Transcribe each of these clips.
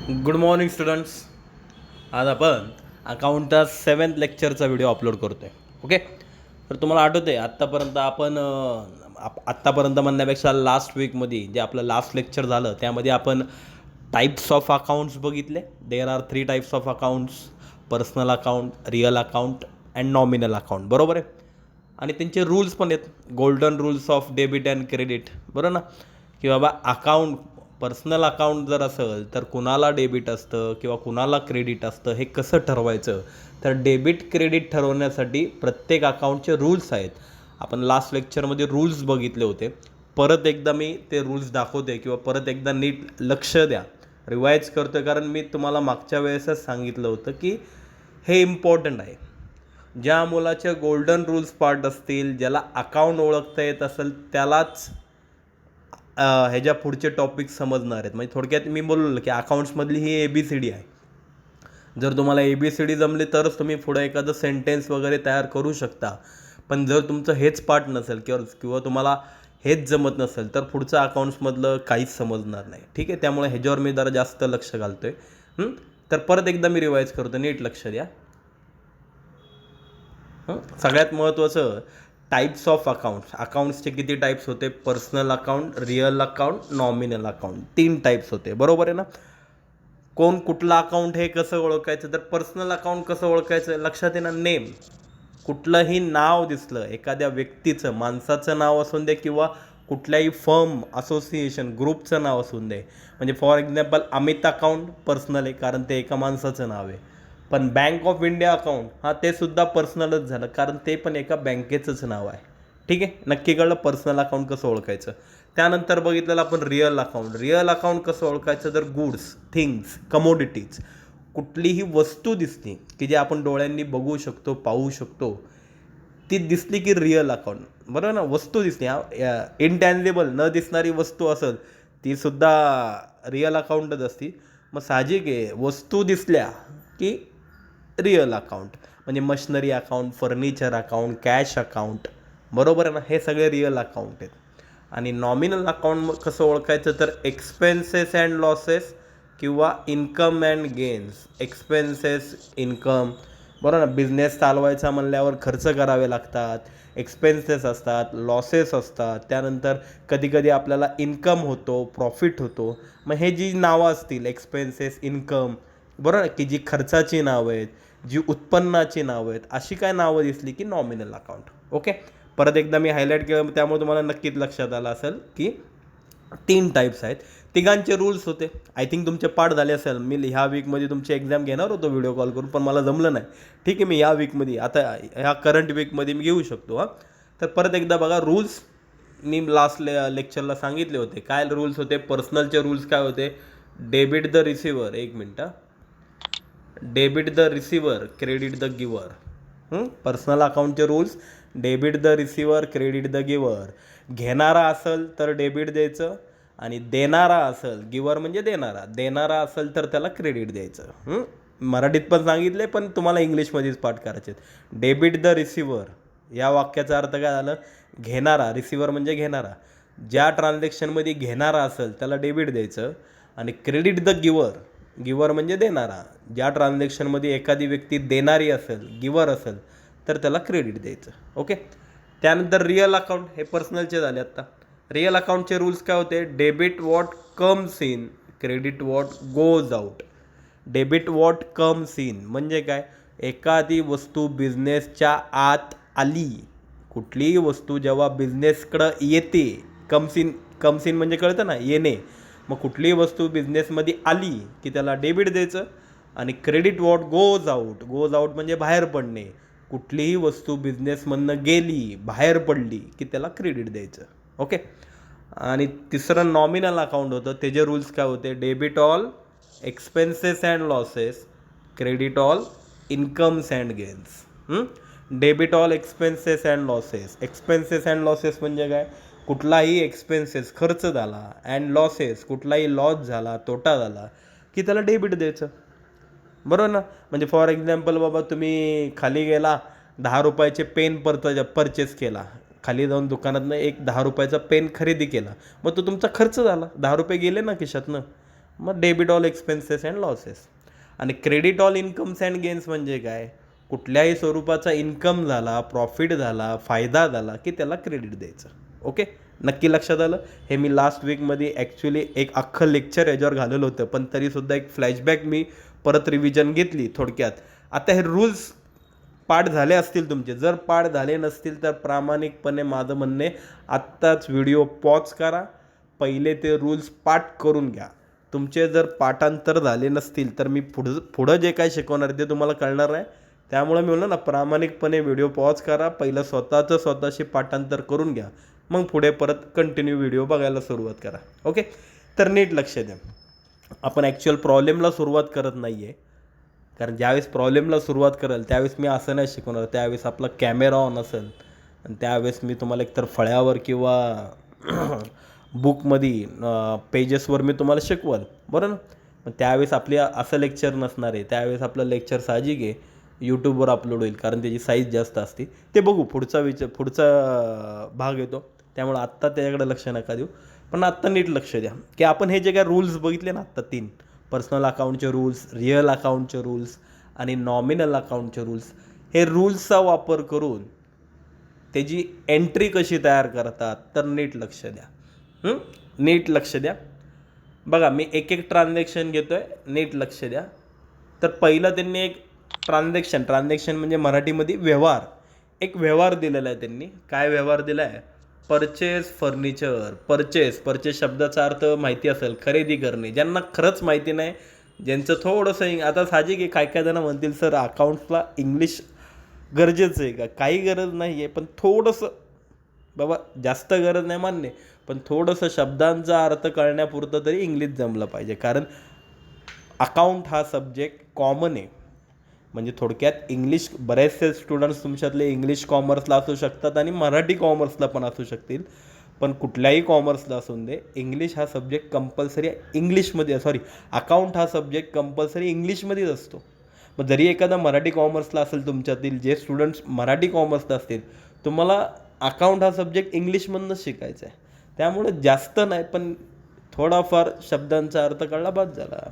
Good morning students. आज आपण अकाउंटचा 7th लेक्चरचा व्हिडिओ अपलोड करतो आहे. ओके, तर तुम्हाला आठवतं आहे आत्तापर्यंत आपण आत्तापर्यंत म्हणण्यापेक्षा लास्ट वीकमध्ये जे आपलं लास्ट लेक्चर झालं त्यामध्ये आपण टाईप्स ऑफ अकाउंट्स बघितले. There are 3 types of accounts: personal account, real account and nominal account. बरोबर आहे. आणि त्यांचे रूल्स पण आहेत, golden rules of debit and credit. बरोबर ना, की बाबा अकाउंट पर्सनल अकाउंट जर असेल तर कुणाला डेबिट असतं किंवा कुणाला क्रेडिट असतं हे कसं ठरवायचं. तर डेबिट क्रेडिट ठरवण्यासाठी प्रत्येक अकाउंटचे रूल्स आहेत. आपण लास्ट लेक्चरमध्ये रूल्स बघितले होते. परत एकदा मी ते रूल्स दाखवते किंवा परत एकदा नीट लक्ष द्या, रिवाईज करतो आहे, कारण मी तुम्हाला मागच्या वेळेसच सांगितलं होतं की हे इम्पॉर्टंट आहे. ज्या मुलाचे गोल्डन रूल्स पार्ट असतील, ज्याला अकाउंट ओळखता येत असेल त्यालाच ह्याच्या पुढचे टॉपिक समजणार आहेत. म्हणजे थोडक्यात मी बोललो की अकाउंट्समधली ही ABCD आहे. जर तुम्हाला ABCD जमली तरच तुम्ही पुढं एखादं सेंटेन्स वगैरे तयार करू शकता. पण जर तुमचं हेच पार्ट नसेल किंवा तुम्हाला हेच जमत नसेल तर पुढचं अकाउंट्समधलं काहीच समजणार नाही. ठीक आहे, त्यामुळे ह्याच्यावर मी जरा जास्त लक्ष घालतो आहे. तर परत एकदा मी रिवाईज करतो, नीट लक्ष द्या. सगळ्यात महत्त्वाचं, टाईप्स ऑफ अकाउंट्स. अकाउंट्सचे किती टाईप्स होते? Personal account, real account, nominal account, 3 types होते. बरोबर आहे ना. कोण कुठलं अकाउंट हे कसं ओळखायचं? तर पर्सनल अकाउंट कसं ओळखायचं? लक्षात आहे ना, नेम. कुठलंही नाव दिसलं, एखाद्या व्यक्तीचं, माणसाचं नाव असून दे किंवा कुठल्याही फर्म, असोसिएशन, ग्रुपचं नाव असून दे. म्हणजे for example Amit account personal आहे कारण ते एका माणसाचं नाव आहे. पण बँक ऑफ इंडिया अकाउंट ते सुद्धा पर्सनलच झालं कारण ते पण एका बँकेचंच नाव आहे. ठीक आहे, नक्की कळलं पर्सनल अकाउंट कसं ओळखायचं. त्यानंतर बघितलेलं आपण रिअल अकाउंट. रिअल अकाउंट कसं ओळखायचं? तर गुड्स, थिंग्स, कमोडिटीज, कुठलीही वस्तू दिसली की जे आपण डोळ्यांनी बघू शकतो, पाहू शकतो, ती दिसली की रिअल अकाउंट. बरोबर ना. वस्तू दिसली, इनटॅन्जेबल, न दिसणारी वस्तू असेल ती सुद्धा रिअल अकाउंटच असती. मग साहजिक आहे, वस्तू दिसल्या की रिअल अकाउंट. म्हणजे machinery account, furniture account, cash account. बरोबर आहे ना, हे सगळे रिअल अकाउंट आहेत. आणि नॉमिनल अकाउंट कसं ओळखायचं? तर एक्सपेन्सेस अँड लॉसेस किंवा income and gains. Expenses, income. बरोबर ना, बिझनेस चालवायचा म्हणल्यावर खर्च करावे लागतात, एक्सपेन्सेस असतात, लॉसेस असतात. त्यानंतर कधीकधी आपल्याला इन्कम होतो, प्रॉफिट होतो. मग हे जी नावं असतील, एक्सपेन्सेस, इन्कम, बरोबर, की जी खर्चाची नावं आहेत, जी उत्पन्नाची नावं आहेत, अशी काय नावं दिसली की नॉमिनल अकाउंट. ओके, परत एकदा मी हायलाईट केलं त्यामुळे तुम्हाला नक्कीच लक्षात आलं असेल की 3 टाईप्स आहेत. तिघांचे रूल्स होते. आय थिंक तुमचे पाठ झाले असेल. मी ह्या वीकमध्ये तुमची एक्झाम घेणार होतो व्हिडिओ कॉल करून, पण मला जमलं नाही. ठीक आहे, मी ह्या वीकमध्ये, आता ह्या करंट वीकमध्ये मी घेऊ शकतो. तर परत एकदा बघा, रूल्स मी लास्ट लेक्चरला सांगितले होते. काय रूल्स होते? पर्सनलचे रूल्स काय होते? डेबिट द रिसिव्हर, एक मिनटं, debit the receiver, credit the गिवर. पर्सनल अकाउंटचे rules: debit the receiver, credit the गिवर. घेणारा असेल तर डेबिट द्यायचं आणि देणारा असेल, गिवर म्हणजे देणारा असेल तर त्याला क्रेडिट द्यायचं. मराठीत पण सांगितले, पण तुम्हाला इंग्लिशमध्येच पाठ करायचे. डेबिट द रिसिव्हर या वाक्याचा अर्थ काय झालं? घेणारा, रिसिव्हर म्हणजे घेणारा. ज्या ट्रान्झॅक्शनमध्ये घेणारा असेल त्याला डेबिट द्यायचं. आणि क्रेडिट द गिवर, गिवर म्हणजे देणारा. ज्या ट्रान्झॅक्शनमध्ये एखादी व्यक्ती देणारी असेल, गिवर असेल, तर त्याला क्रेडिट द्यायचं. ओके, त्यानंतर रिअल अकाउंट, हे पर्सनलचे झाले. आत्ता रिअल अकाउंटचे रूल्स काय होते? Debit what comes in, credit what goes out. Debit what comes in म्हणजे काय? एखादी वस्तू बिझनेसच्या आत आली, कुठलीही वस्तू जेव्हा बिझनेसकडं येते, कम्स इन म्हणजे कळतं ना, येणे. मग कुठलीही वस्तू बिझनेसमध्ये आली की त्याला डेबिट द्यायचं. आणि credit what goes out, goes out म्हणजे बाहेर पडणे. कुठलीही वस्तू बिझनेसमधनं गेली, बाहेर पडली की त्याला क्रेडिट द्यायचं. ओके, आणि तिसरं नॉमिनल अकाउंट होतं. त्याचे रूल्स काय होते? Debit all expenses and losses, credit all incomes and gains. Debit all expenses and losses. Expenses and losses म्हणजे काय? कुठलाही एक्सपेन्सेस, खर्च झाला, अँड लॉसेस, कुठलाही लॉस झाला, तोटा झाला की त्याला डेबिट द्यायचं. बरोबर ना. म्हणजे फॉर एक्झाम्पल, बाबा तुम्ही खाली गेला, 10 रुपयाचे पेन परचेस केला, खाली जाऊन दुकानातनं एक 10 रुपयाचा पेन खरेदी केला, मग तो तुमचा खर्च झाला, 10 रुपये गेले ना खिशातनं. मग debit all expenses and losses. आणि credit all incomes and gains म्हणजे काय, कुठल्याही स्वरूपाचा इन्कम झाला, प्रॉफिट झाला, फायदा झाला की त्याला क्रेडिट द्यायचं. ओके, नक्की लक्षात आलं. हे मी लास्ट वीकमध्ये ॲक्च्युली एक अख्खं लेक्चर याच्यावर घालेलं होतं, पण तरीसुद्धा एक फ्लॅशबॅक मी परत रिव्हिजन घेतली थोडक्यात. आता हे रूल्स पाठ झाले असतील तुमचे, जर पाठ झाले नसतील तर प्रामाणिकपणे माझं म्हणणे आत्ताच व्हिडिओ पॉज करा, पहिले ते रूल्स पाठ करून घ्या. तुमचे जर पाठांतर झाले नसतील तर मी पुढं जे काय शिकवणार ते तुम्हाला कळणार नाही. त्यामुळे मी म्हणलं ना, प्रामाणिकपणे व्हिडिओ पॉज करा, पहिलं स्वतःशी पाठांतर करून घ्या, मग पुढे परत कंटिन्यू व्हिडिओ बघायला सुरुवात करा. ओके, तर नीट लक्ष द्या. आपण ॲक्च्युअल प्रॉब्लेमला सुरुवात करत नाही आहे, कारण ज्यावेळेस प्रॉब्लेमला सुरुवात करेल त्यावेळेस मी असं नाही शिकवणार. त्यावेळेस आपला कॅमेरा ऑन असेल आणि त्यावेळेस मी तुम्हाला एकतर फळ्यावर किंवा बुकमध्ये पेजेसवर मी तुम्हाला शिकवाल, बरं ना. मग त्यावेळेस आपली असं लेक्चर नसणार आहे. त्यावेळेस आपलं लेक्चर साहजिक आहे यूट्यूबवर अपलोड होईल, कारण त्याची साईज जास्त असते. ते बघू, पुढचा भाग येतो, त्यामुळे आत्ता त्याच्याकडे लक्ष नका देऊ. पण आत्ता नीट लक्ष द्या की आपण हे जे काय रूल्स बघितले ना आत्ता 3, पर्सनल अकाउंटचे रूल्स, रिअल अकाउंटचे रूल्स आणि नॉमिनल अकाउंटचे रूल्स, हे रूल्सचा वापर करून त्याची एंट्री कशी तयार करतात, तर नीट लक्ष द्या. नीट लक्ष द्या. बघा, मी एक एक ट्रान्झॅक्शन घेतो आहे, नीट लक्ष द्या. तर पहिलं त्यांनी एक ट्रान्झॅक्शन म्हणजे मराठीमध्ये व्यवहार, एक व्यवहार दिलेला आहे त्यांनी. काय व्यवहार दिला आहे, परचेस फर्निचर. परचेस शब्दाचा अर्थ माहिती असेल, खरेदी करणे. ज्यांना खरंच माहिती नाही, ज्यांचं थोडंसं आता साहजिक आहे, काय जण म्हणतील सर अकाउंट्सला इंग्लिश गरजेचं आहे का, काही गरज नाही आहे, पण थोडंसं बाबा, जास्त गरज नाही मान्य, पण थोडंसं शब्दांचा अर्थ कळण्यापुरतं तरी इंग्लिश जमलं पाहिजे. कारण अकाउंट हा सब्जेक्ट कॉमन आहे. म्हणजे थोडक्यात इंग्लिश, बरेचसे स्टुडंट्स तुमच्यातले इंग्लिश कॉमर्सला असू शकतात आणि मराठी कॉमर्सला पण असू शकतील, पण कुठल्याही कॉमर्सला असून दे, इंग्लिश हा सब्जेक्ट कंपल्सरी अकाउंट हा सब्जेक्ट कंपल्सरी इंग्लिशमध्येच असतो. मग जरी एखादा मराठी कॉमर्सला असेल, तुमच्यातील जे स्टुडंट्स मराठी कॉमर्सला असतील, तुम्हाला अकाउंट हा सब्जेक्ट इंग्लिशमधूनच शिकायचा आहे. त्यामुळे जास्त नाही, पण थोडाफार शब्दांचा अर्थ कळला बाद झाला.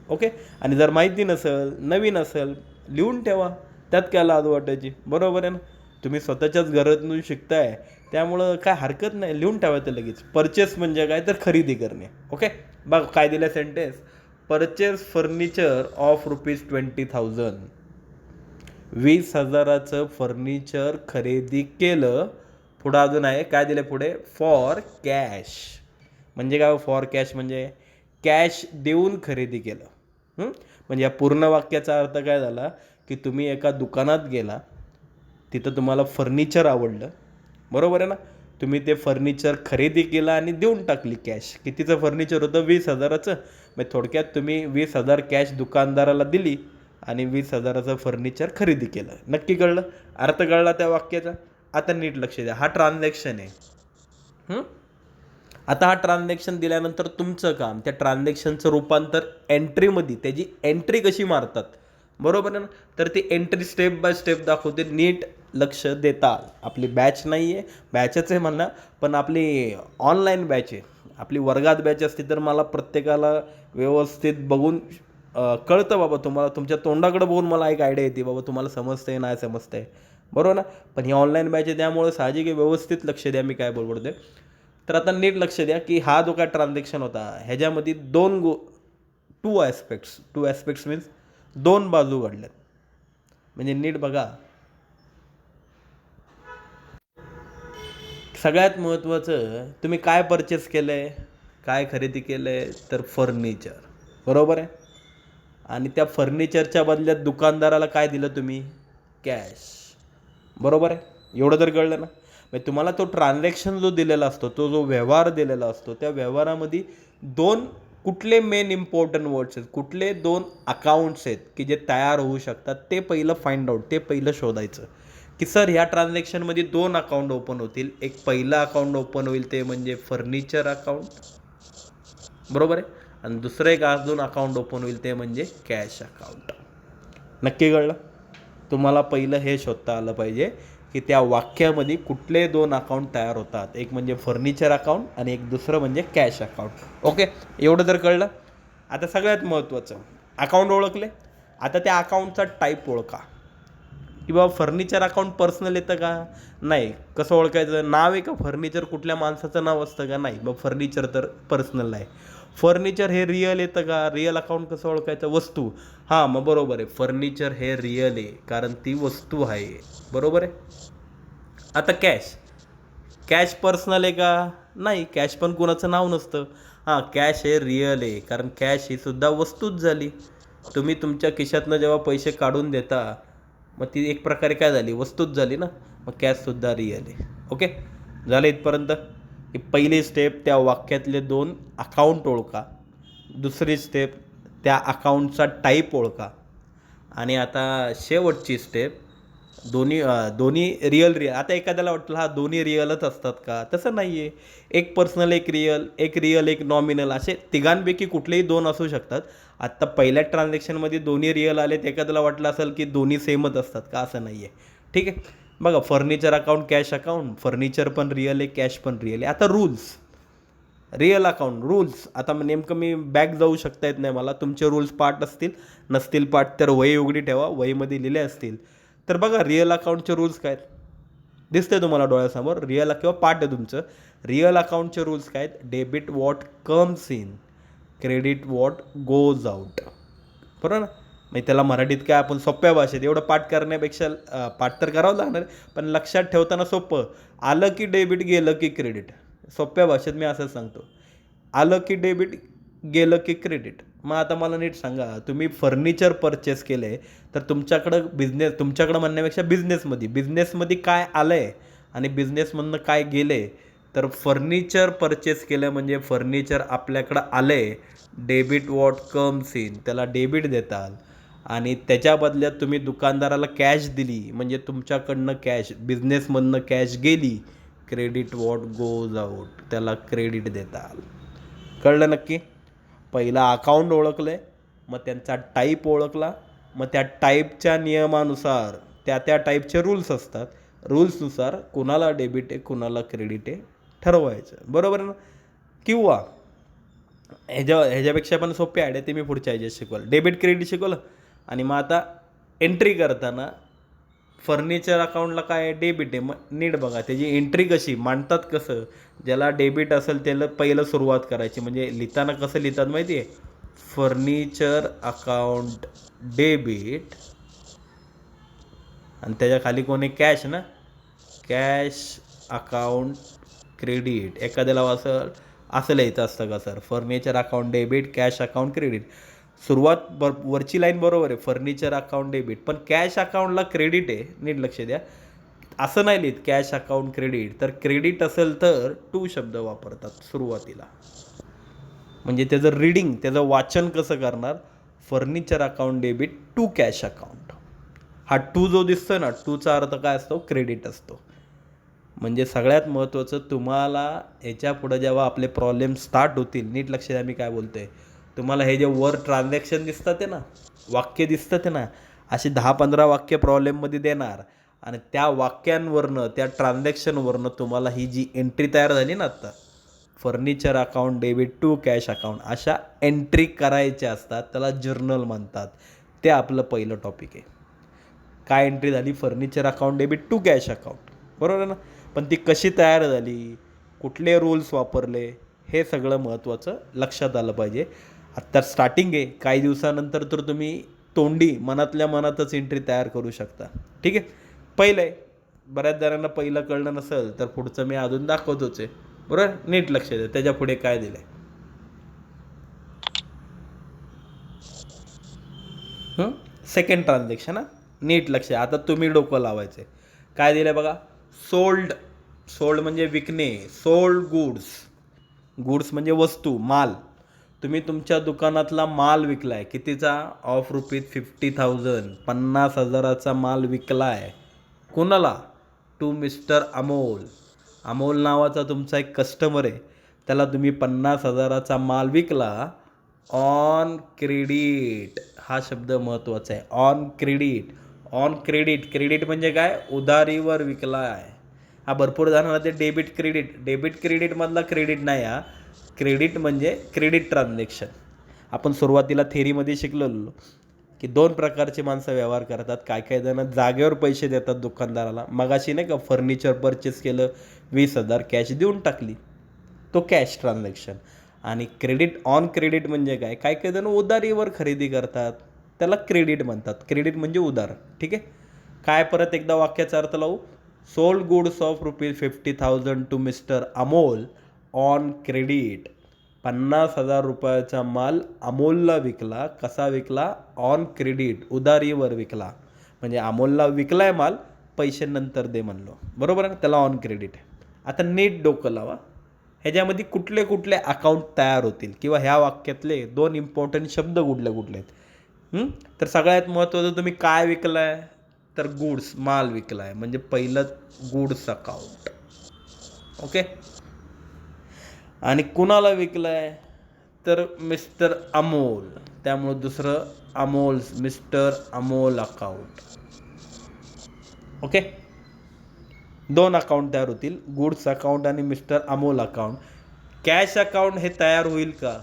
ओके, आणि जर माहिती नसेल, नवीन असेल, लिहून ठेवा, त्यात काय लाज वाटायची, बरोबर आहे ना. तुम्ही स्वतःच्याच घरातून शिकताय, त्यामुळं काय हरकत नाही, लिहून ठेवायचं लगेच. परचेस म्हणजे काय, तर खरेदी करणे. ओके, बघ काय दिलं सेंटेन्स, परचेस फर्निचर ऑफ ₹20,000. 20,000चं फर्निचर खरेदी केलं. पुढं अजून आहे, काय दिलं पुढे, फॉर कॅश. म्हणजे काय, फॉर कॅश म्हणजे कॅश देऊन खरेदी केलं. म्हणजे या पूर्ण वाक्याचा अर्थ काय झाला की तुम्ही एका दुकानात गेला, तिथं तुम्हाला फर्निचर आवडलं, बरोबर आहे ना. तुम्ही ते फर्निचर खरेदी केलं आणि देऊन टाकली कॅश. कितीचं फर्निचर होतं, 20,000चं. मग थोडक्यात तुम्ही 20,000 कॅश दुकानदाराला दिली आणि 20,000चं फर्निचर खरेदी केलं. नक्की कळलं, अर्थ कळला त्या वाक्याचा. आता नीट लक्ष द्या, हा ट्रान्झॅक्शन आहे. आता हा ट्रान्झॅक्शन दिल्यानंतर तुमचं काम, त्या ट्रान्झॅक्शनचं रूपांतर एंट्रीमध्ये, त्याची एंट्री कशी मारतात, बरोबर आहे ना. तर ती एंट्री स्टेप बाय स्टेप दाखवते, नीट लक्ष देता. आपली बॅच नाही आहे, बॅचच आहे म्हणा, पण आपली ऑनलाईन बॅच आहे. आपली वर्गात बॅच असते तर मला प्रत्येकाला व्यवस्थित बघून कळतं बाबा, तुम्हाला तुमच्या तोंडाकडे बघून मला एक आयडिया येते बाबा, तुम्हाला समजतंय नाही समजतंय, बरोबर ना. पण ही ऑनलाईन बॅच आहे, त्यामुळे साहजिक आहे, व्यवस्थित लक्ष द्या मी काय बोलतोय. तर आता नीट लक्ष द्या की हा जो काय ट्रान्झॅक्शन होता, ह्याच्यामध्ये टू ॲस्पेक्ट्स मीन्स 2 बाजू घडल्यात. म्हणजे नीट बघा, सगळ्यात महत्त्वाचं, तुम्ही काय परचेस केलं आहे, काय खरेदी केलं आहे, तर फर्निचर, बरोबर आहे. आणि त्या फर्निचरच्या बदल्यात दुकानदाराला काय दिलं तुम्ही, कॅश, बरोबर आहे. एवढं जर कळलं ना, म्हणजे तुम्हाला तो ट्रान्झॅक्शन जो दिलेला असतो, तो जो व्यवहार दिलेला असतो, त्या व्यवहारामध्ये कुठले मेन इम्पॉर्टंट वर्ड्स आहेत, कुठले 2 अकाउंट्स आहेत की जे तयार होऊ शकतात, ते पहिलं फाइंड आउट, ते पहिलं शोधायचं की सर ह्या ट्रान्झॅक्शनमध्ये 2 अकाउंट ओपन होतील. एक पहिलं अकाउंट ओपन होईल ते म्हणजे फर्निचर अकाउंट, बरोबर आहे, आणि दुसरं एक अजून अकाउंट ओपन होईल ते म्हणजे कॅश अकाउंट. नक्की कळलं. तुम्हाला पहिलं हे शोधता आलं पाहिजे की त्या वाक्यामध्ये कुठले 2 अकाउंट तयार होतात, एक म्हणजे फर्निचर अकाउंट आणि एक दुसरं म्हणजे कॅश अकाउंट. ओके, एवढं जर कळलं आता सगळ्यात महत्त्वाचं, अकाउंट ओळखले. आता त्या अकाउंटचा टाईप ओळखा, की बाबा फर्निचर अकाउंट पर्सनल येतं का, नाही. कसं ओळखायचं, नाव आहे का, फर्निचर कुठल्या माणसाचं नाव असतं का, नाही. मग फर्निचर तर पर्सनल आहे. फर्निचर हे रिअल येतं का, रिअल अकाउंट कसं ओळखायचं, वस्तू, हां मग बरोबर आहे, फर्निचर हे रिअल आहे कारण ती वस्तू आहे, बरोबर आहे. आता कॅश, कॅश पर्सनल आहे का, नाही. कॅश पण कोणाचं नाव नसतं. हां, कॅश हे रिअल आहे कारण कॅश ही सुद्धा वस्तूच झाली. तुम्ही तुमच्या खिशातनं जेव्हा पैसे काढून देता, मग ती एक प्रकारे काय झाली, वस्तूच झाली ना. मग कॅशसुद्धा रिअल आहे. ओके, झालं इथपर्यंत. ही पहिली स्टेप, त्या वाक्यातले 2 अकाउंट ओळखा. दुसरी स्टेप, त्या अकाउंटचा टाईप ओळखा. आणि आता शेवटची स्टेप, दोन्ही रिअल. आता एखाद्याला वाटलं हा दोन्ही रिअलच असतात का, तसं नाही आहे. एक पर्सनल, एक रिअल, एक नॉमिनल, असे तिघांपैकी कुठलेही 2 असू शकतात. आत्ता पहिल्या ट्रान्झॅक्शनमध्ये दोन्ही रिअल आलेत, एखाद्याला वाटलं असेल की दोन्ही सेमच असतात का, असं नाही आहे. ठीक आहे, बघा, furniture account, cash account, furniture पण रिअल आहे, कॅश पण रिअल आहे. आता रूल्स, रिअल अकाउंट रूल्स, आता नेमकं मी बॅक जाऊ शकता येत नाही मला, तुमचे रूल्स पाठ असतील, नसतील पाठ तर वही उघडी ठेवा, वहीमध्ये लिहिले असतील. तर बघा रिअल अकाउंटचे रूल्स काय आहेत, दिसते तुम्हाला डोळ्यासमोर, रिअल किंवा पाठ आहे तुमचं. रिअल अकाउंटचे रूल्स काय आहेत, debit what comes in, credit what goes out, बरोबर ना. मग त्याला मराठीत काय, आपण सोप्या भाषेत, एवढं पाठ करण्यापेक्षा पाठ तर करावं लागणार, पण लक्षात ठेवताना सोपं, आलं की डेबिट, गेलं की क्रेडिट. सोप्या भाषेत मी असंच सांगतो, आलं की डेबिट, गेलं की क्रेडिट. मग आता मला नीट सांगा, तुम्ही फर्निचर परचेस केलं आहे, तर तुमच्याकडं म्हणण्यापेक्षा बिझनेसमध्ये काय आलं आहे आणि बिझनेसमधनं काय गेलं आहे, तर फर्निचर परचेस केलं म्हणजे फर्निचर आपल्याकडं आलं आहे, डेबिट वॉट कम्स इन, त्याला डेबिट देताल. आणि त्याच्या बदल्यात तुम्ही दुकानदाराला कॅश दिली म्हणजे तुमच्याकडनं कॅश, बिझनेसमधनं कॅश गेली, क्रेडिट वॉट गोज आउट, त्याला क्रेडिट देताल. कळलं नक्की. पहिला अकाउंट ओळखलं आहे, मग त्यांचा टाईप ओळखला, मग त्या टाईपच्या नियमानुसार त्या टाईपचे रूल्स असतात, रूल्सनुसार कुणाला डेबिट आहे कुणाला क्रेडिट आहे ठरवायचं, बरोबर ना. किंवा ह्याच्यापेक्षा पण सोपी आयडिया ते मी पुढच्या ह्याच्यात शिकवलं, डेबिट क्रेडिट शिकवलं. आणि मग आता एंट्री करताना फर्निचर अकाउंटला काय डेबिट आहे, मग नीट बघा त्याची एंट्री कशी मांडतात, कसं, ज्याला डेबिट असेल त्याला पहिलं सुरुवात करायची, म्हणजे लिहिताना कसं लिहितात माहिती आहे, फर्निचर अकाउंट डेबिट, आणि त्याच्या खाली कोणी कॅश ना, कॅश अकाउंट क्रेडिट. एखाद्याला असं लिहायचं असतं का sir, furniture account debit, cash account credit. सुरुवात वरची लाईन बरोबर आहे, फर्निचर अकाउंट डेबिट, पण कॅश अकाउंटला क्रेडिट आहे, नीट लक्ष द्या. असं नाही लिहित कॅश अकाउंट क्रेडिट, तर क्रेडिट असेल तर टू शब्द वापरतात सुरुवातीला. म्हणजे त्याचं रीडिंग, त्याचं वाचन कसं करणार, furniture account debit to cash account. हा टू जो दिसतो ना, टूचा अर्थ काय असतो, क्रेडिट असतो. म्हणजे सगळ्यात महत्त्वाचं, तुम्हाला याच्या पुढं जेव्हा आपले प्रॉब्लेम स्टार्ट होतील, नीट लक्ष द्या मी काय बोलतो आहे, तुम्हाला हे जे वर ट्रान्झॅक्शन दिसतात आहे ना, वाक्य दिसतात आहे ना, अशी 10-15 वाक्य प्रॉब्लेममध्ये देणार, आणि त्या वाक्यांवरनं, त्या ट्रान्झॅक्शनवरनं तुम्हाला ही जी एंट्री तयार झाली ना आत्ता, furniture account debit to cash account, अशा एंट्री करायच्या असतात, त्याला जर्नल म्हणतात. ते आपलं पहिलं टॉपिक आहे. काय एंट्री झाली, furniture account debit to cash account, बरोबर ना. पण ती कशी तयार झाली, कुठले रूल्स वापरले, हे सगळं महत्त्वाचं लक्षात आलं पाहिजे. आत्ता स्टार्टिंग आहे, काही दिवसानंतर तर तुम्ही तोंडी मनातल्या मनातच एंट्री तयार करू शकता. ठीक आहे, पहिलं आहे, बऱ्याच जणांना पहिलं कळलं नसेल तर पुढचं मी अजून दाखवतोच आहे, बरोबर. नीट लक्ष द्या त्याच्या पुढे काय दिलं आहे. सेकंड ट्रान्झॅक्शन, हां नीट लक्ष, आता तुम्ही डोकं लावायचं आहे. काय दिलं बघा, सोल्ड, सोल्ड म्हणजे विकणे, सोल्ड गुड्स, गुड्स म्हणजे वस्तू, माल. तुम्ही तुमच्या दुकानातला माल विकला आहे, कितीचा, ऑफ ₹50,000, 50,000चा माल विकला आहे. कोणाला, टू मिस्टर अमोल. अमोल नावाचा तुमचा एक कस्टमर आहे, त्याला तुम्ही 50,000चा माल विकला ऑन क्रेडिट. हा शब्द महत्त्वाचा आहे, on credit. On credit, credit म्हणजे काय, उधारीवर विकला आहे. हा भरपूर जणांना ते डेबिट क्रेडिट, डेबिट क्रेडिटमधला क्रेडिट नाही, हा क्रेडिट म्हणजे क्रेडिट ट्रान्झॅक्शन. आपण सुरुवातीला थेरीमध्ये शिकलेलो की 2 प्रकारचे माणसं व्यवहार करतात. काय काय जण जागेवर पैसे देतात दुकानदाराला. मगाशी नाही का फर्निचर परचेस केलं 20,000 कॅश देऊन टाकली, तो कॅश ट्रान्झॅक्शन. आणि क्रेडिट ऑन क्रेडिट म्हणजे काय, काय काय जण उधारीवर खरेदी करतात, त्याला क्रेडिट म्हणतात. क्रेडिट म्हणजे उधार. ठीक आहे. काय परत एकदा वाक्याचा अर्थ लावू. Sold goods of ₹50,000 to mister Amol on credit. 50,000 रुपयाचा माल अमोलला विकला. कसा विकला? ऑन क्रेडिट, उधारीवर विकला. म्हणजे अमोलला विकलाय माल, पैसे नंतर दे म्हणलो. बरोबर आहे ना, त्याला ऑन क्रेडिट. आता नीट डोकं लावा, ह्याच्यामध्ये कुठले कुठले अकाउंट तयार होतील किंवा ह्या वाक्यातले 2 इम्पॉर्टंट शब्द कुठले कुठले आहेत. तर सगळ्यात महत्त्वाचं तुम्ही काय विकलाय, तर गुड्स, माल विकलाय, म्हणजे पहिलं गुड्स अकाउंट. ओके. आणि कुणाला विकलाय, तर मिस्टर अमोल, त्यामुळे दुसरं Amol's, mister Amol account. Okay. 2 account तयार होतील, गुड्स अकाउंट आणि mister Amol account. Cash account हे तयार होईल का,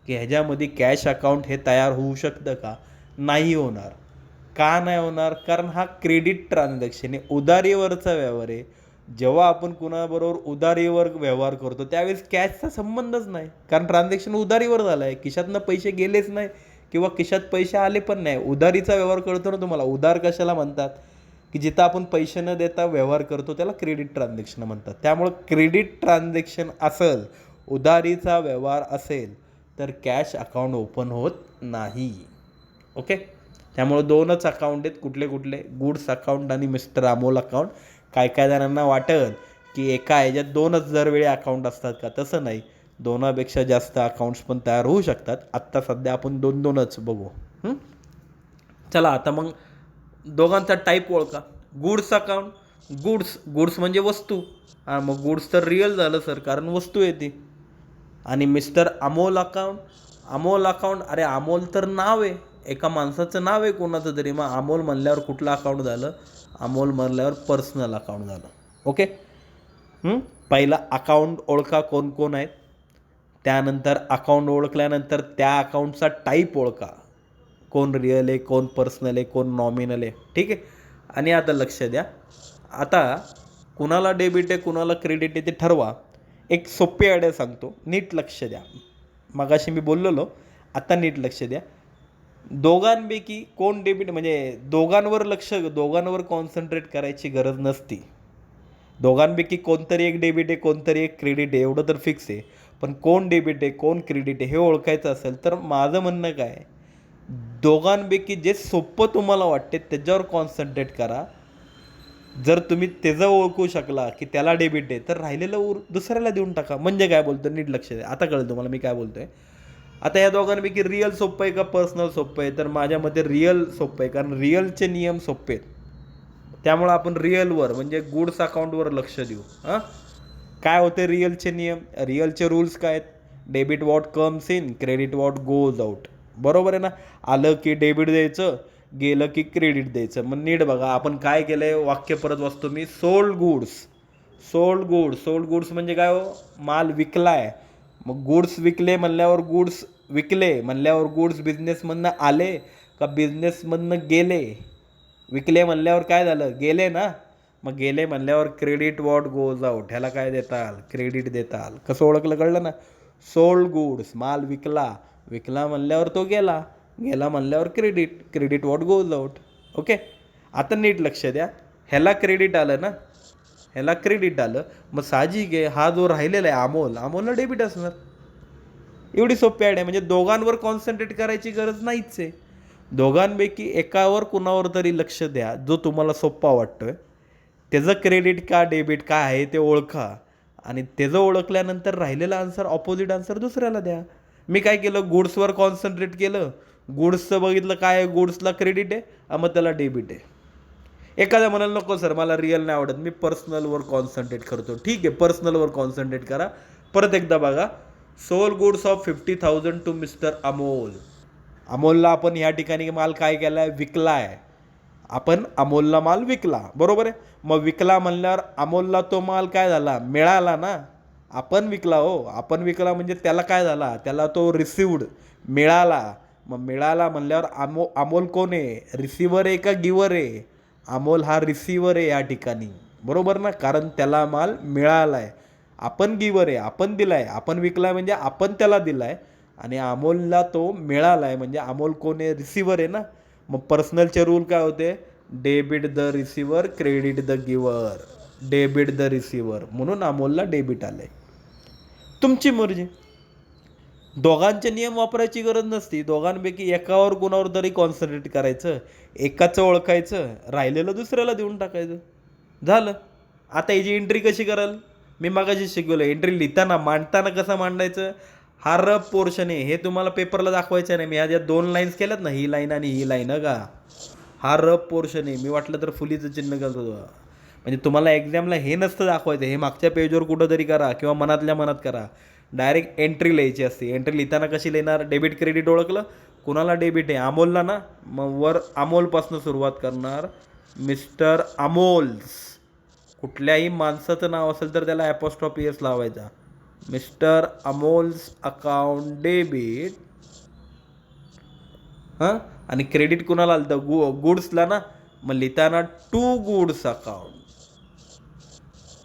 की ह्याच्यामध्ये कॅश अकाउंट हे तयार होऊ शकतं का? नाही होणार. का नाही होणार? कारण हा क्रेडिट ट्रान्झॅक्शन आहे, उधारीवरचा व्यवहार आहे. जेव्हा आपण कुणाबरोबर उधारीवर व्यवहार करतो त्यावेळेस कॅशचा संबंधच नाही, कारण ट्रान्झॅक्शन उधारीवर झालं आहे. खिशातनं पैसे गेलेच नाही किंवा खिशात पैसे आले पण नाही. उधारीचा व्यवहार करतो ना तुम्हाला. उधार कशाला म्हणतात, की जिथं आपण पैसे न देता व्यवहार करतो त्याला क्रेडिट ट्रान्झॅक्शन म्हणतात. त्यामुळं क्रेडिट ट्रान्झॅक्शन असेल, उधारीचा व्यवहार असेल, तर कॅश अकाउंट ओपन होत नाही. ओके. त्यामुळं 2च अकाउंट आहेत. कुठले कुठले? गुड्स अकाउंट आणि मिस्टर अमोल अकाउंट. काय काय जणांना वाटेल की एका ह्याच्यात 2च दरवेळी अकाउंट असतात का, तसं नाही. 2पेक्षा जास्त अकाउंट्स पण तयार होऊ शकतात. आत्ता सध्या आपण 2च बघू. चला आता मग दोघांचा टाईप ओळखा. गुड्स अकाउंट, गुड्स म्हणजे वस्तू. मग गुड्स तर रिअल झालं सर, कारण वस्तू येते. आणि मिस्टर अमोल अकाउंट, अरे अमोल तर नाव आहे, एका माणसाचं नाव आहे कोणाचं तरी. मग अमोल म्हणल्यावर कुठलं अकाउंट झालं? अमोल म्हणल्यावर पर्सनल अकाउंट झालं. ओके. पहिला अकाउंट ओळखा कोण कोण आहेत. त्यानंतर अकाउंट ओळखल्यानंतर त्या अकाउंटचा टाईप ओळखा, कोण रिअल आहे, कोण पर्सनल आहे, कोण नॉमिनल आहे. ठीक आहे. आणि आता लक्ष द्या, आता कुणाला डेबिट आहे कुणाला क्रेडिट आहे ते ठरवा. एक सोपी आयडिया सांगतो, नीट लक्ष द्या. मगाशी मी बोललेलो, आता नीट लक्ष द्या. दोघांपैकी कोण डेबिट, म्हणजे दोघांवर कॉन्सन्ट्रेट करायची गरज नसती. दोघांपैकी कोणतरी एक डेबिट आहे कोणतरी एक क्रेडिट आहे, एवढं तर फिक्स आहे. पण कोण डेबिट आहे कोण क्रेडिट आहे हे ओळखायचं असेल तर माझं म्हणणं काय, दोघांपैकी जे सोपं तुम्हाला वाटते त्याच्यावर कॉन्सन्ट्रेट करा. जर तुम्ही त्याचं ओळखू शकला की त्याला डेबिट आहे, तर राहिलेलं दुसऱ्याला देऊन टाका. म्हणजे काय बोलतो, नीट लक्ष द्या. आता कळलं तुम्हाला मी काय बोलतोय. आता या दोघांपैकी रिअल सोपं आहे का पर्सनल सोपं आहे, तर माझ्या मते रिअल सोपं आहे, कारण रिअलचे नियम सोपे आहेत. त्यामुळं आपण रिअलवर म्हणजे गुड्स अकाउंटवर लक्ष देऊ. काय होते रिअलचे नियम, रिअलचे रूल्स काय आहेत? Debit what comes in, credit what goes out. बरोबर आहे ना. आलं की डेबिट द्यायचं, गेलं की क्रेडिट द्यायचं. मग नीट बघा आपण काय केलं आहे, वाक्य परत वाचतो मी. सोल्ड गुड्स म्हणजे काय हो, माल विकलाय. मग गुड्स विकले म्हणल्यावर गुड्स बिझनेसमधनं आले का बिझनेसमधनं गेले? विकले म्हणल्यावर काय झालं, गेले ना. मग गेले म्हणल्यावर क्रेडिट वॉट गोज आउट, ह्याला काय देताल, क्रेडिट देताल. कसं ओळखलं, कळलं ना. सोल्ड गुड्स, माल विकला म्हणल्यावर तो गेला म्हणल्यावर credit what goes out. Okay. आता नीट लक्ष द्या, ह्याला क्रेडिट आलं, मग साहजिक आहे हा जो राहिलेला आहे अमोलला डेबिट असणार. एवढी सोपी आयडिया. म्हणजे दोघांवर कॉन्सन्ट्रेट करायची गरज नाहीच आहे. दोघांपैकी एकावर कुणावर तरी लक्ष द्या जो तुम्हाला सोप्पा वाटतोय. त्याचं क्रेडिट का डेबिट काय आहे ते ओळखा, आणि त्याचं ओळखल्यानंतर राहिलेला आन्सर, ऑपोजिट आन्सर दुसऱ्याला द्या. मी काय केलं, गुड्सवर कॉन्सन्ट्रेट केलं. गुड्सचं बघितलं काय आहे, गुड्सला क्रेडिट आहे, मग त्याला डेबिट आहे. एखाद्या म्हणाल नको सर मला रिअल नाही आवडत, मी पर्सनलवर कॉन्सन्ट्रेट करतो. ठीक आहे, पर्सनलवर कॉन्सन्ट्रेट करा. परत एकदा बघा. Sold goods of 50,000 to mister अमोलला आपण या ठिकाणी माल काय केला आहे, विकला आहे. आपण अमोलला माल विकला, बरोबर आहे. मग विकला म्हणल्यावर अमोलला तो माल काय झाला, मिळाला ना. आपण विकला म्हणजे त्याला काय झाला, त्याला तो रिसिव्ड मिळाला. मग मिळाला म्हणल्यावर अमोल कोण आहे? रिसिव्हर आहे का गिव्हर आहे? अमोल हा रिसिव्हर आहे या ठिकाणी, बरोबर ना, कारण त्याला माल मिळाला आहे. आपण गिव्हर आहे, आपण दिलाय, आपण विकलाय म्हणजे आपण त्याला दिलाय, आणि अमोलला तो मिळाला आहे म्हणजे अमोल कोण आहे? रिसिव्हर आहे ना. मग पर्सनलचे रूल काय होते? Debit the receiver, credit the giver. Debit the receiver, म्हणून अमोलला डेबिट आलंय. तुमची मर्जी. दोघांचे नियम वापरायची गरज नसती. दोघांपैकी एकावर कोणावर तरी कॉन्सन्ट्रेट करायचं, एकाचं ओळखायचं, राहिलेलं दुसऱ्याला देऊन टाकायचं, झालं. आता याची एंट्री कशी कराल? मी मगाशी शिकवलं. एंट्री लिहिताना मांडताना कसं मांडायचं? हा रब पोर्शन आहे, हे तुम्हाला पेपरला दाखवायचं नाही. मी आज या 2 लाईन्स केल्यात ना, ही लाईन आणि ही लाईन, का हा रब पोर्शन आहे. मी वाटलं तर फुलीचं चिन्ह करतो, म्हणजे तुम्हाला एक्झामला हे नसतं दाखवायचं. हे मागच्या पेजवर कुठंतरी करा किंवा मनातल्या मनात करा. डायरेक्ट एंट्री लिहायची असते. एंट्री लिहिताना कशी लिहिणार? डेबिट क्रेडिट ओळखलं, कुणाला डेबिट आहे? अमोलला ना. मग वर अमोलपासून सुरुवात करणार. मिस्टर अमोल्स. कुठल्याही माणसाचं नाव असेल तर त्याला ॲपॉस्ट्रॉफी एस लावायचा. Mister Amol's account debit. हां, आणि क्रेडिट कुणाला आलं तर गुड्सला ना. मग लिहिताना टू गुड्स अकाउंट.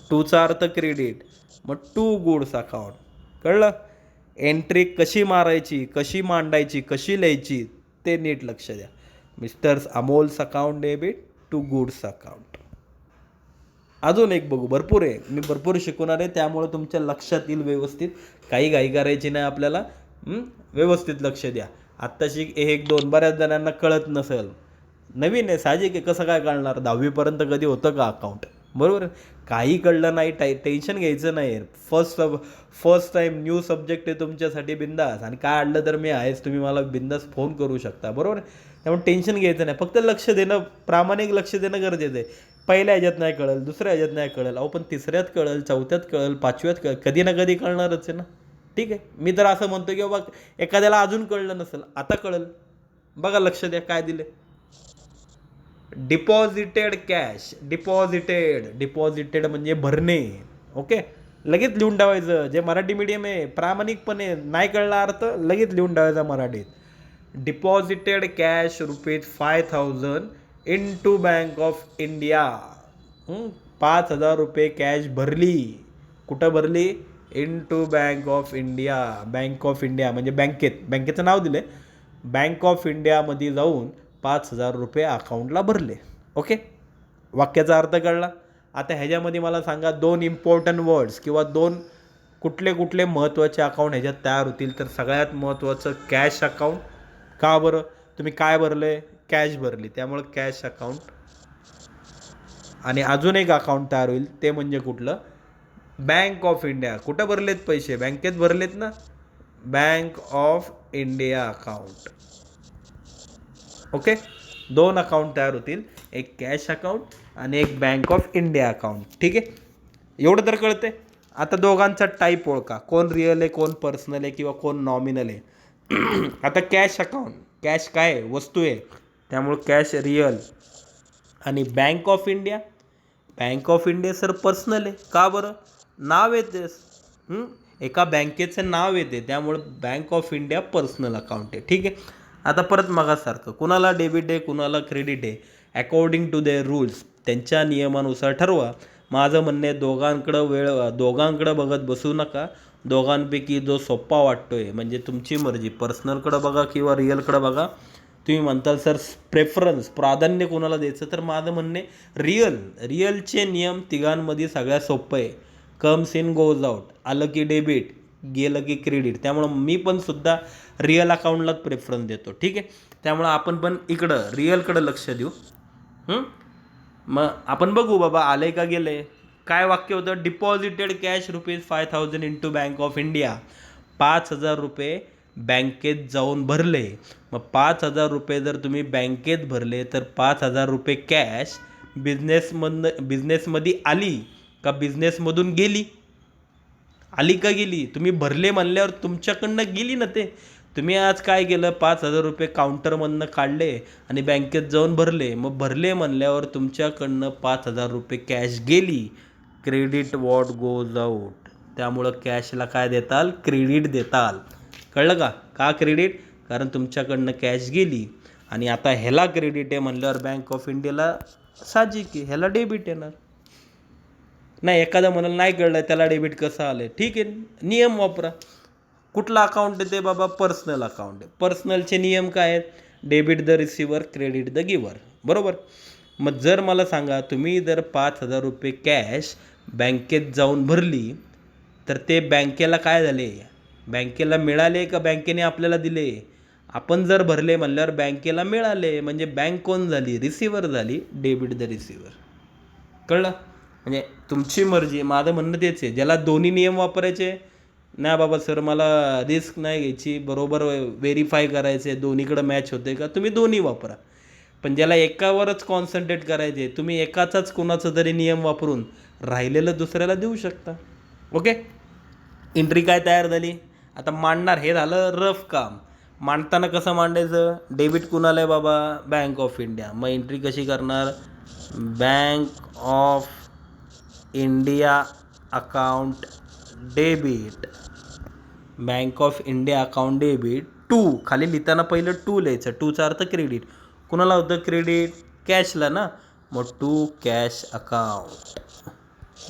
टूचा अर्थ क्रेडिट, मग टू गुड्स अकाउंट. कळलं? एंट्री कशी मारायची, कशी मांडायची, कशी लिहायची, ते नीट लक्ष द्या. Mister Amol's account debit to goods account. अजून एक बघू. भरपूर आहे, मी भरपूर शिकवणार आहे, त्यामुळे तुमच्या लक्षात येईल व्यवस्थित. काही घाई करायची नाही आपल्याला. व्यवस्थित लक्ष द्या. आत्ताशी 1-2 बऱ्याच जणांना कळत नसेल, नवीन आहे, साहजिक आहे. कसं काय कळणार? 10वीपर्यंत कधी होतं का अकाउंट? बरोबर. काही कळलं नाही, टेन्शन घ्यायचं नाही. फर्स्ट टाईम न्यू सब्जेक्ट आहे तुमच्यासाठी, बिंदास. आणि काय अडलं तर मी आहेच, तुम्ही मला बिंदास फोन करू शकता, बरोबर. त्यामुळे टेन्शन घ्यायचं नाही, फक्त लक्ष देणं, प्रामाणिक लक्ष देणं गरजेचं आहे. पहिल्या ह्याच्यात नाही कळेल, दुसऱ्या ह्याच्यात नाही कळेल, अहो पण तिसऱ्यात कळेल, चौथ्यात कळेल, पाचव्यात कळेल, कधी ना कधी कळणारच आहे ना. ठीक आहे. मी तर असं म्हणतो की बाबा एखाद्याला अजून कळलं नसेल, आता कळेल. बघा, लक्ष द्या काय दिले. Deposited cash. डिपॉझिटेड म्हणजे भरणे. ओके, लगेच लिहून ठेवायचं. जे मराठी मीडियम आहे, प्रामाणिकपणे नाही कळला अर्थ, लगेच लिहून ठेवायचा मराठीत. Deposited cash ₹5,000 in to bank of India. 5,000 रुपये कॅश भरली. कुठं भरली? In to bank of India. Bank of India म्हणजे बँकेचं नाव दिलं. बँक ऑफ इंडियामध्ये जाऊन 5,000 रुपये अकाउंटला भरले. ओके, वाक्याचा अर्थ कळला. आता ह्याच्यामध्ये मला सांगा 2 इम्पॉर्टंट वर्ड्स किंवा 2 कुठले महत्त्वाचे अकाउंट ह्याच्यात तयार होतील. तर सगळ्यात महत्त्वाचं कॅश अकाउंट. का बरं? तुम्ही काय भरले? कॅश भरली, त्यामुळं कॅश अकाउंट. आणि अजून एक अकाउंट तयार होईल, ते म्हणजे कुठलं? Bank of India. कुठं भरलेत पैसे? बँकेत भरलेत ना. Bank of India account. Okay, 2 account तयार होतील, एक कॅश अकाउंट आणि एक बँक ऑफ इंडिया अकाउंट. ठीक आहे, एवढं तर कळते. आता दोघांचा टाईप ओळखा, कोण रिअल आहे, कोण पर्सनल आहे किंवा कोण नॉमिनल आहे. आता कॅश अकाउंट, कॅश काय आहे? वस्तू आहे, त्यामुळं कॅश रिअल. आणि bank of India sir personal आहे. का बरं? नाव येतेस, एका बँकेचं नाव येते, त्यामुळं bank of India personal account आहे. ठीक आहे. आता परत मगासारखं, कुणाला डेबिट आहे, कुणाला क्रेडिट आहे, अकॉर्डिंग टू देअर रूल्स, त्यांच्या नियमानुसार ठरवा. माझं म्हणणं आहे दोघांकडं बघत बसू नका. दोघांपैकी जो सोप्पा वाटतोय, म्हणजे तुमची मर्जी, पर्सनलकडं बघा किंवा रिअलकडं बघा. तुम्ही म्हणताल सर प्राधान्य कोणाला द्यायचं, तर माझं म्हणणे रिअलचे नियम तिघांमध्ये सगळ्यात सोपं आहे. कम्स इन गोज आउट, आलं की डेबिट, गेलं की क्रेडिट. त्यामुळं मी पण सुद्धा रिअल अकाउंटलाच प्रेफरन्स देतो. ठीक आहे, त्यामुळं आपण पण इकडं रिअलकडं लक्ष देऊ. मग आपण बघू बाबा आले का गेले. काय वाक्य होतं? Deposited cash ₹5,000 in to bank of India. 5,000 रुपये बँकेत जाऊन भरले. मग 5,000 रुपये जर तुम्ही बँकेत भरले, तर 5,000 रुपये कॅश बिझनेसमध्ये आली का बिझनेसमधून गेली? आली का गेली? तुम्ही भरले म्हणल्यावर तुमच्याकडनं गेली ना ते. तुम्ही आज काय केलं? 5,000 रुपये काउंटरमधनं काढले आणि बँकेत जाऊन भरले. मग भरले म्हणल्यावर तुमच्याकडनं 5,000 रुपये कॅश गेली. Credit what goes out. त्यामुळं कॅशला काय देताल? क्रेडिट देताल. कळलं का? का क्रेडिट? कारण तुमच्याकडनं कॅश गेली आणि आता ह्याला क्रेडिट आहे म्हणल्यावर बँक ऑफ इंडियाला साहजिक आहे ह्याला डेबिट येणार. नाही एखादा म्हणाल नाही कळलं त्याला डेबिट कसं आलं, ठीक आहे नियम वापरा. कुठला अकाउंट आहे ते बाबा, पर्सनल अकाउंट आहे. पर्सनलचे नियम काय आहेत, debit the receiver, credit the गिवर, बरोबर. मग जर मला सांगा तुम्ही जर 5,000 रुपये कॅश बँकेत जाऊन भरली तर ते बँकेला काय झाले, बँकेला मिळाले का बँकेने आपल्याला दिले. आपण जर भरले म्हणल्यावर बँकेला मिळाले, म्हणजे बँक कोण झाली, रिसिवर झाली, डेबिट द रिसिवर. कळलं. म्हणजे तुमची मर्जी, माझं म्हणणं तेच आहे. ज्याला दोन्ही नियम वापरायचे नाही बाबा सर मला रिस्क नाही घ्यायची, बरोबर व्हेरीफाय करायचे दोन्हीकडं मॅच होते का, तुम्ही दोन्ही वापरा. पण ज्याला एकावरच कॉन्सन्ट्रेट करायचे तुम्ही एकाचाच कोणाचा तरी नियम वापरून राहिलेलं दुसऱ्याला देऊ शकता. ओके, एंट्री काय तयार झाली. आता मांडणार हे झालं रफ काम. मांडताना कसं मांडायचं, डेबिट कुणाला आहे बाबा, बँक ऑफ इंडिया. मग एंट्री कशी करणार, bank of India account debit, bank of India account debit to, खाली लिहिताना पहिलं टू लिहायचं, टूचा अर्थ क्रेडिट. कुणाला होतं क्रेडिट, कॅशला ना, मग टू कॅश अकाउंट.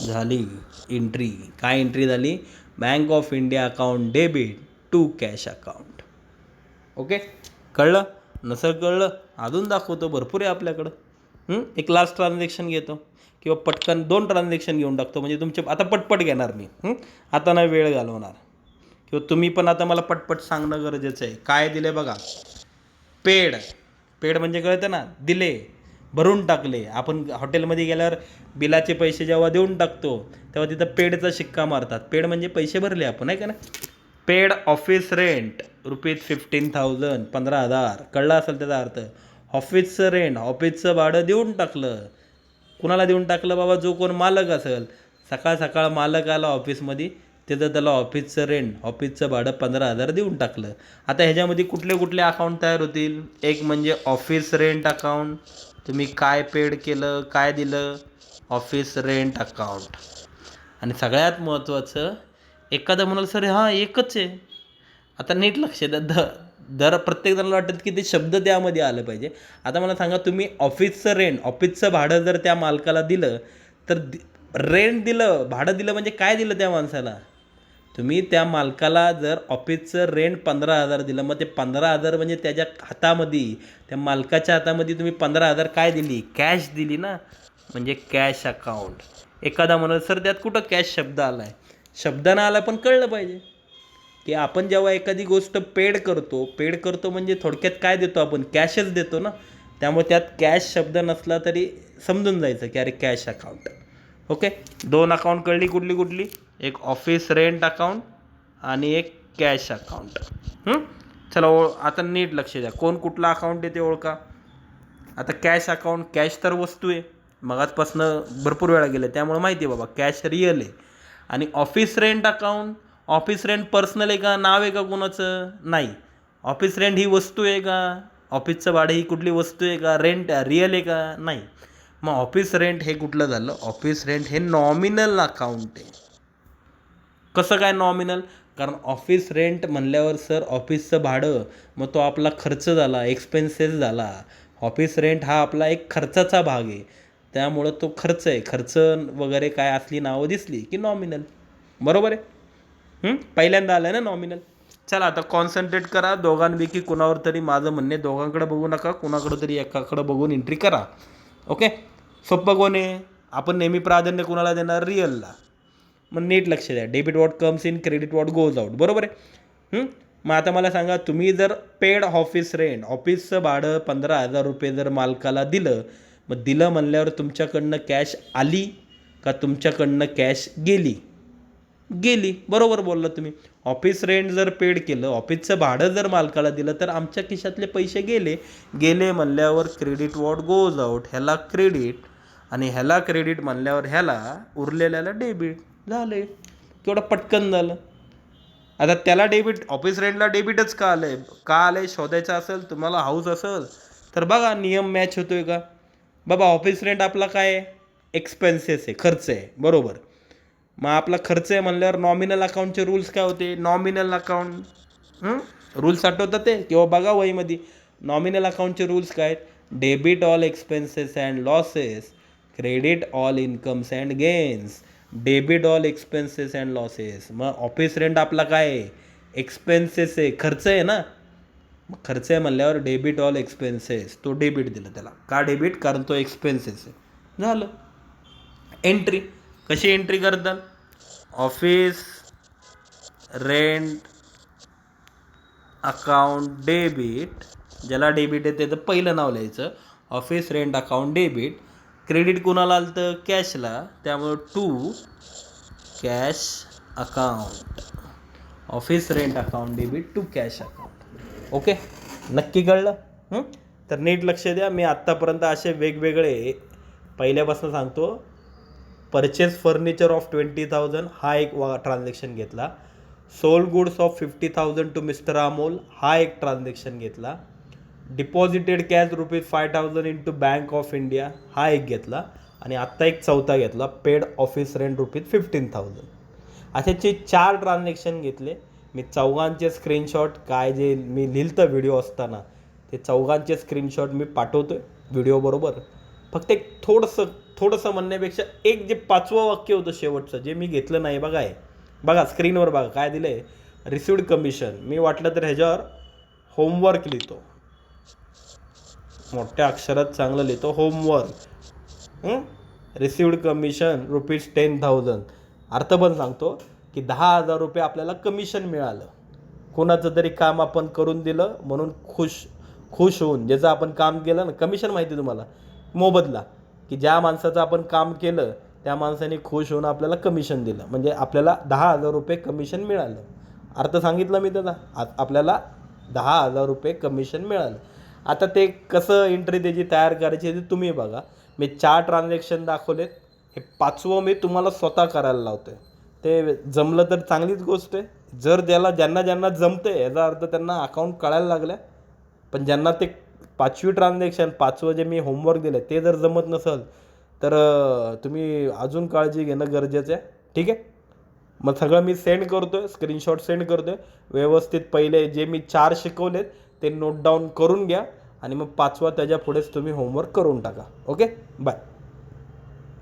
झाली एंट्री. काय एंट्री झाली, bank of India account debit to cash account. Okay, कळलं. नसं कळलं अजून दाखवतो, भरपूर आहे आपल्याकडं. एक लास्ट ट्रान्झॅक्शन घेतो किंवा पटकन 2 ट्रान्झॅक्शन घेऊन टाकतो, म्हणजे तुमचे आता पटपट घेणार मी. आता नाही वेळ घालवणार, किंवा तुम्ही पण आता मला पटपट सांगणं गरजेचं आहे. काय दिले बघा, पेड. पेड म्हणजे कळतं ना, दिले, भरून टाकले. आपण हॉटेलमध्ये गेल्यावर बिलाचे पैसे जेव्हा देऊन टाकतो तेव्हा तिथं पेडचा शिक्का मारतात. पेड म्हणजे पैसे भरले आपण, आहे का ना. Paid office rent ₹15,000, 15,000. कळलं असेल त्याचा अर्थ. ऑफिसचं रेंट, ऑफिसचं भाडं देऊन टाकलं. कुणाला देऊन टाकलं बाबा, जो कोण मालक असेल. सकाळ सकाळ मालक आला ऑफिसमध्ये, तिथं त्याला ऑफिसचं रेंट, ऑफिसचं भाडं 15,000 देऊन टाकलं. आता ह्याच्यामध्ये कुठले कुठले अकाउंट तयार होतील, एक म्हणजे ऑफिस रेंट अकाउंट. तुम्ही काय पेड केलं, काय दिलं, ऑफिस रेंट अकाउंट. आणि सगळ्यात महत्त्वाचं, एखादं म्हणाल सर हां एकच आहे. आता नीट लक्ष द्या, दर प्रत्येक जणाला वाटतं की ते शब्द त्यामध्ये आलं पाहिजे. आता मला सांगा, तुम्ही ऑफिसचं रेंट, ऑफिसचं भाडं जर त्या मालकाला दिलं तर रेंट दिलं, भाडं दिलं म्हणजे काय दिलं त्या माणसाला. तुम्ही त्या मालकाला जर ऑफिसचं रेंट 15,000 दिलं, मग ते 15,000 म्हणजे त्याच्या हातामध्ये, त्या मालकाच्या हातामध्ये तुम्ही 15,000 काय दिली, कॅश दिली ना, म्हणजे कॅश अकाउंट. एखादा म्हणत सर त्यात कुठं कॅश शब्द आला आहे, शब्दानं आला पण कळलं पाहिजे की आपण जेव्हा एखादी गोष्ट पेड करतो म्हणजे थोडक्यात काय देतो आपण, कॅशच देतो ना. त्यामुळे त्यात कॅश शब्द नसला तरी समजून जायचं की अरे कॅश अकाउंट. ओके, 2 अकाउंट कळली कुठली कुठली, एक ऑफिस रेंट अकाउंट आणि एक कॅश अकाउंट. चला आता नीट लक्ष द्या, कोण कुठला अकाउंट आहे ते ओळखा. आता कॅश अकाउंट, कॅश तर वस्तू आहे, मगाचपासनं भरपूर वेळा गेलं त्यामुळे माहिती आहे बाबा कॅश रिअल आहे. आणि office rent account, office rent personal आहे का, नाव आहे का कोणाचं, नाही. ऑफिस रेंट ही वस्तू आहे का, ऑफिसचं भाडं ही कुठली वस्तू आहे का, रेंट रिअल आहे का, नाही. मग ऑफिस रेंट हे कुठलं झालं, ऑफिस रेंट हे नॉमिनल अकाउंट आहे. कसं काय नॉमिनल, कारण ऑफिस रेंट म्हणल्यावर सर ऑफिसचं भाडं, मग तो आपला खर्च झाला, एक्सपेन्सेस झाला. ऑफिस रेंट हा आपला एक खर्चाचा भाग आहे, त्यामुळं तो खर्च आहे. खर्च वगैरे काय असली नावं दिसली की नॉमिनल, बरोबर आहे. पहिल्यांदा आलं ना नॉमिनल. चला आता कॉन्सन्ट्रेट करा दोघांपैकी कुणावर तरी. माझं म्हणणे दोघांकडे बघू नका, कुणाकडं तरी एकाकडं बघून एंट्री करा. ओके, सोपं कोण आहे, आपण नेहमी प्राधान्य कुणाला देणार, रिअलला. मग नीट लक्ष द्या, debit what comes in, credit what goes out, बरोबर आहे. मग आता मला सांगा, तुम्ही जर पेड ऑफिस रेंट, ऑफिसचं भाडं 15,000 रुपये जर मालकाला दिलं, मग दिलं म्हणल्यावर तुमच्याकडनं कॅश आली का तुमच्याकडनं कॅश गेली, गेली, बरोबर बोलला तुम्ही. ऑफिस रेंट जर पेड केलं, ऑफिसचं भाडं जर मालकाला दिलं तर आमच्या खिशातले पैसे गेले, गेले म्हणल्यावर क्रेडिट वॉट गोज आउट, ह्याला क्रेडिट आणि ह्याला क्रेडिट म्हणल्यावर ह्याला उरलेल्याला डेबिट. झाले, केवढं पटकन झालं. आता त्याला डेबिट, ऑफिस रेंटला डेबिटच का आलं आहे, का आलं आहे शोधायचं असेल तुम्हाला, हाऊस असेल तर बघा नियम मॅच होतो आहे का. बाबा ऑफिस रेंट आपला काय आहे, एक्सपेन्सेस आहे, खर्च आहे, बरोबर. मग आपला खर्च आहे म्हणल्यावर नॉमिनल अकाउंटचे रूल्स काय होते, नॉमिनल अकाउंट रूल्स आठवतात ते किंवा बघा वहीमध्ये. नॉमिनल अकाउंटचे रूल्स काय आहेत? Debit all expenses and losses, credit all incomes and gains. Debit all expenses and losses. मग ऑफिस रेंट आपला काय आहे? एक्सपेन्सेस आहे, खर्च आहे ना. मग खर्च आहे म्हणल्यावर डेबिट ऑल एक्सपेन्सेस, तो डेबिट दिलं त्याला. का डेबिट? कारण तो एक्सपेन्सेस आहे. झालं. एंट्री कशी एंट्री करतात? ऑफिस रेंट अकाउंट डेबिट, ज्याला डेबिट आहे त्याचं पहिलं नाव लिहायचं. Office rent account debit. Credit कुणाला आलं तर कॅशला, त्यामुळं to cash account. Office rent account debit to cash account. Okay, नक्की कळलं? तर नीट लक्ष द्या. मी आत्तापर्यंत असे वेगवेगळे पहिल्यापासून सांगतो. परचेस फर्निचर ऑफ 20,000 हा एक ट्रान्झॅक्शन घेतला. Sold goods of 50,000 to mister Amol हा एक ट्रान्झॅक्शन घेतला. Deposited cash ₹5,000 into bank of India हा एक घेतला. आणि आत्ता एक चौथा घेतला, पेड ऑफिस रेंट ₹15,000. अशाचे 4 ट्रान्झॅक्शन घेतले. मी चौघांचे स्क्रीनशॉट काय जे मी लिहिलं व्हिडिओ असताना ते चौघांचे स्क्रीनशॉट मी पाठवतो आहे व्हिडिओबरोबर. फक्त एक थोडंसं म्हणण्यापेक्षा एक जे 5वं वाक्य होतं शेवटचं जे मी घेतलं नाही बघा. आहे बघा स्क्रीनवर बघा काय दिलं आहे. Received commission. मी वाटलं तर ह्याच्यावर होमवर्क लिहितो, मोठ्या अक्षरात चांगलं लिहितो होमवर्क. Received commission ₹10,000. अर्थ पण सांगतो की ₹10,000 आपल्याला कमिशन मिळालं. कोणाचं तरी काम आपण करून दिलं म्हणून खुश होऊन, ज्याचं आपण काम केलं ना, कमिशन माहिती तुम्हाला, मोबदला, की ज्या माणसाचं आपण काम केलं त्या माणसाने खुश होऊन आपल्याला कमिशन दिलं, म्हणजे आपल्याला ₹10,000 कमिशन मिळालं. अर्थ सांगितलं मी त्याचा. आपल्याला ₹10,000 कमिशन मिळालं. आता ते कसं एंट्री त्याची तयार करायची ते तुम्ही बघा. मी 4 ट्रान्झॅक्शन दाखवलेत. हे 5वं मी तुम्हाला स्वतः करायला लावतो आहे. ते जमलं तर चांगलीच गोष्ट आहे. जर ज्यांना जमतं आहे याचा अर्थ त्यांना अकाउंट कळायला लागलं. पण ज्यांना ते 5वी ट्रान्झॅक्शन 5वं जे मी होमवर्क दिलं ते जर जमत नसेल तर तुम्ही अजून काळजी घेणं गरजेचं आहे. ठीक आहे. मग सगळं मी सेंड करतो आहे, स्क्रीनशॉट सेंड करतो आहे. व्यवस्थित पहिले जे मी 4 शिकवलेत ते नोट डाऊन करून घ्या आणि मग 5वा त्याच्या पुढेच तुम्ही होमवर्क करून टाका. Okay, bye.